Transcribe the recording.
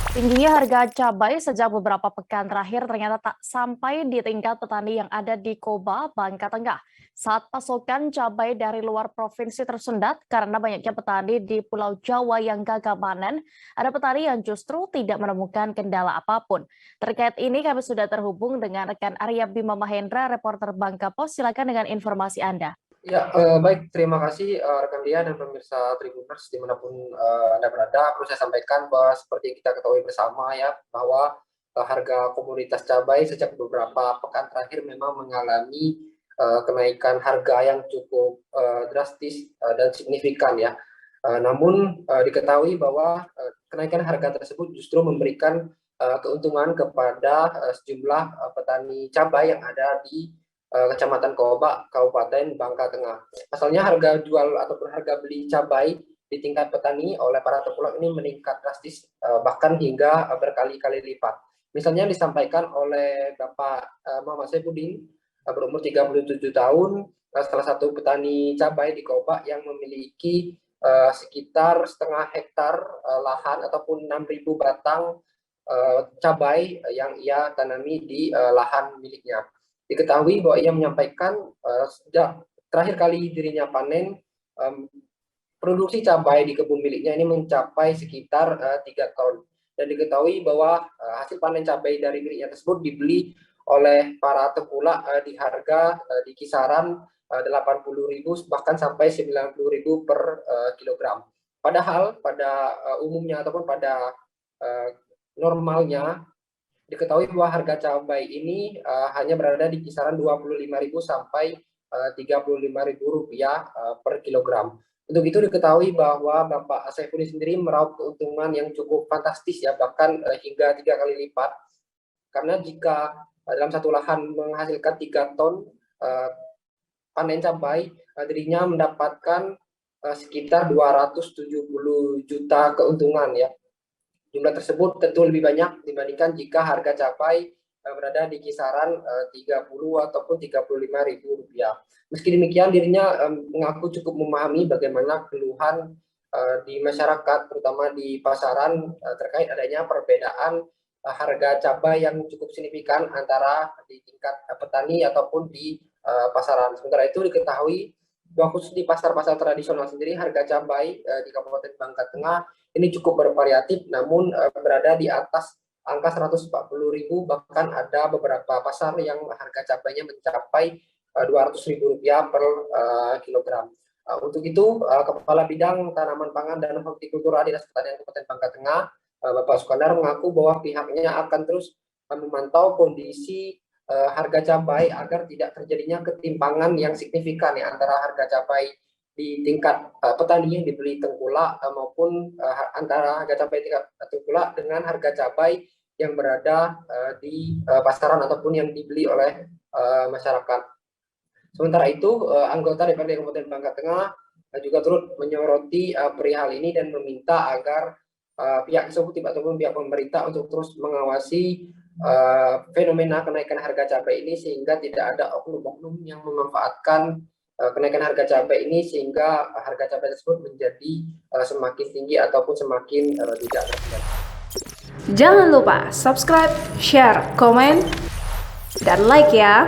Tingginya harga cabai sejak beberapa pekan terakhir ternyata tak sampai di tingkat petani yang ada di Koba, Bangka Tengah. Saat pasokan cabai dari luar provinsi tersendat karena banyaknya petani di Pulau Jawa yang gagal panen, ada petani yang justru tidak menemukan kendala apapun. Terkait ini kami sudah terhubung dengan rekan Arya Bima Mahendra, reporter Bangka Pos. Silakan dengan informasi Anda. Ya, baik. Terima kasih rekan Dia dan pemirsa Tribuners dimanapun Anda berada. Perlu saya sampaikan bahwa seperti kita ketahui bersama ya, bahwa harga komoditas cabai sejak beberapa pekan terakhir memang mengalami kenaikan harga yang cukup drastis dan signifikan ya. Namun diketahui bahwa kenaikan harga tersebut justru memberikan keuntungan kepada sejumlah petani cabai yang ada di Kecamatan Koba, Kabupaten Bangka Tengah. Pasalnya harga jual ataupun harga beli cabai di tingkat petani oleh para tengkulak ini meningkat drastis, bahkan hingga berkali-kali lipat. Misalnya disampaikan oleh Bapak Muhammad Saifuddin, berumur 37 tahun, salah satu petani cabai di Koba yang memiliki sekitar setengah hektar lahan ataupun 6.000 batang cabai yang ia tanami di lahan miliknya. Diketahui bahwa ia menyampaikan sejak terakhir kali dirinya panen, produksi cabai di kebun miliknya ini mencapai sekitar 3 ton. Dan diketahui bahwa hasil panen cabai dari miliknya tersebut dibeli oleh para tengkulak di harga di kisaran 80.000 bahkan sampai 90.000 per kilogram. Padahal pada umumnya ataupun pada normalnya diketahui bahwa harga cabai ini hanya berada di kisaran 25.000 sampai 35.000 rupiah per kilogram. Untuk itu diketahui bahwa Bapak Saifuddin sendiri meraup keuntungan yang cukup fantastis ya, bahkan hingga 3 kali lipat. Karena jika dalam satu lahan menghasilkan 3 ton panen cabai, dirinya mendapatkan sekitar 270 juta keuntungan ya. Jumlah tersebut tentu lebih banyak dibandingkan jika harga cabai berada di kisaran 30 ataupun 35.000 rupiah. Meski demikian, dirinya mengaku cukup memahami bagaimana keluhan di masyarakat, terutama di pasaran terkait adanya perbedaan harga cabai yang cukup signifikan antara di tingkat petani ataupun di pasaran. Sementara itu diketahui bahwa khusus di pasar-pasar tradisional sendiri harga cabai di Kabupaten Bangka Tengah ini cukup bervariatif, namun berada di atas angka 140.000, bahkan ada beberapa pasar yang harga cabainya mencapai 200.000 rupiah per kilogram. Untuk itu, Kepala Bidang Tanaman Pangan dan Hortikultura Dinas Pertanian Kabupaten Bangka Tengah, Bapak Sukandar, mengaku bahwa pihaknya akan terus memantau kondisi harga cabai agar tidak terjadinya ketimpangan yang signifikan ya, antara harga cabai di tingkat petani yang dibeli tengkulak maupun antara harga cabai tingkat tengkulak dengan harga cabai yang berada di pasaran ataupun yang dibeli oleh masyarakat. Sementara itu, anggota DPRD Kabupaten Bangka Tengah juga turut menyoroti perihal ini dan meminta agar pihak eksekutif ataupun pihak pemerintah untuk terus mengawasi fenomena kenaikan harga cabai ini sehingga tidak ada oknum-oknum yang memanfaatkan kenaikan harga cabai ini sehingga harga cabai tersebut menjadi semakin tinggi ataupun semakin tidak terkendali. Jangan lupa subscribe, share, komen, dan like ya.